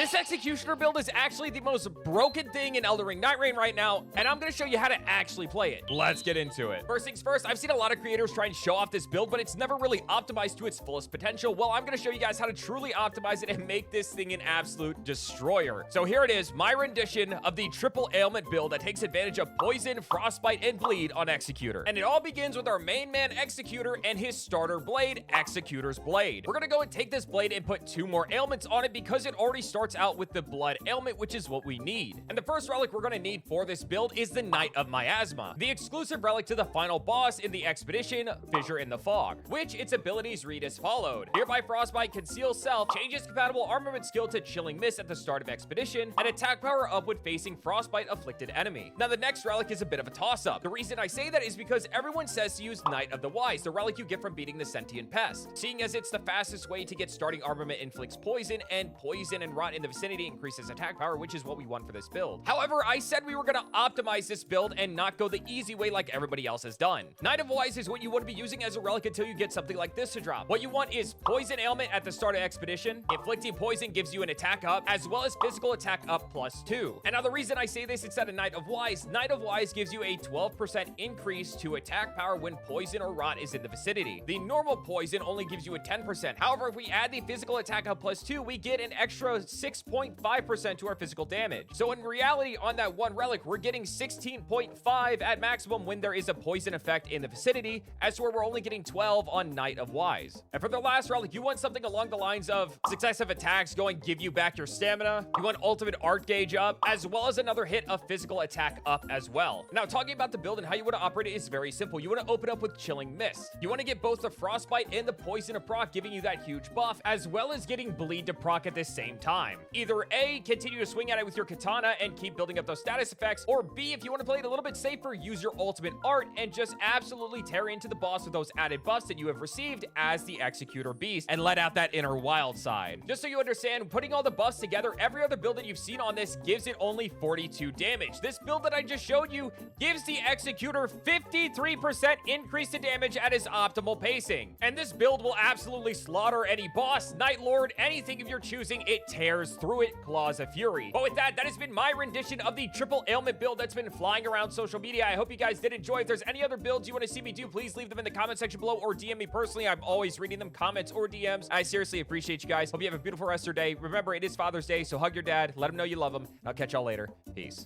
This Executioner build is actually the most broken thing in Elden Ring nightreign right now, and I'm gonna show you how to actually play it. Let's get into it. First things first, I've seen a lot of creators try and show off this build, but it's never really optimized to its fullest potential. Well, I'm gonna show you guys how to truly optimize it and make this thing an absolute destroyer. So here it is, my rendition of the triple ailment build that takes advantage of poison, frostbite, and bleed on Executor. And it all begins with our main man Executor and his starter blade, Executor's Blade. We're gonna go and take this blade and put 2 more ailments on it because it already starts out with the blood ailment, which is what we need. And the first relic we're gonna need for this build is the Knight of Miasma, the exclusive relic to the final boss in the expedition, Fissure in the Fog, which its abilities read as followed. Nearby Frostbite, Conceal Self, changes compatible armament skill to Chilling Mist at the start of expedition, and attack power up when facing Frostbite afflicted enemy. Now the next relic is a bit of a toss-up. The reason I say that is because everyone says to use Knight of the Wise, the relic you get from beating the sentient pest, seeing as it's the fastest way to get starting armament inflicts poison, and poison and rot in the vicinity increases attack power, which is what we want for this build. However, I said we were gonna optimize this build and not go the easy way like everybody else has done. Knight of Wise is what you want to be using as a relic until you get something like this to drop. What you want is poison ailment at the start of expedition. Inflicting poison gives you an attack up, as well as physical attack up +2. And now the reason I say this instead of Knight of Wise gives you a 12% increase to attack power when poison or rot is in the vicinity. The normal poison only gives you a 10%. However, if we add the physical attack up +2, we get an extra 6.5% to our physical damage. So in reality, on that one relic, we're getting 16.5 at maximum when there is a poison effect in the vicinity, as to where we're only getting 12 on Knight of Wise. And for the last relic, you want something along the lines of successive attacks going give you back your stamina. You want ultimate art gauge up, as well as another hit of physical attack up as well. Now, talking about the build and how you want to operate it is very simple. You want to open up with Chilling Mist. You want to get both the frostbite and the poison to proc, giving you that huge buff, as well as getting bleed to proc at the same time. Either A, continue to swing at it with your katana and keep building up those status effects, or B, if you want to play it a little bit safer, use your ultimate art and just absolutely tear into the boss with those added buffs that you have received as the Executor beast and let out that inner wild side. Just so you understand, putting all the buffs together, every other build that you've seen on this gives it only 42 damage. This build that I just showed you gives the Executor 53% increase to damage at his optimal pacing. And this build will absolutely slaughter any boss, Night Lord, anything of your choosing. It tears through it, Claws of Fury. But with that, that has been my rendition of the triple ailment build that's been flying around social media. I hope you guys did enjoy. If there's any other builds you want to see me do, please leave them in the comment section below or DM me personally. I'm always reading them, comments or DMs. I seriously appreciate you guys. Hope you have a beautiful rest of your day. Remember, it is Father's Day, so hug your dad, let him know you love him, and I'll catch y'all later. Peace.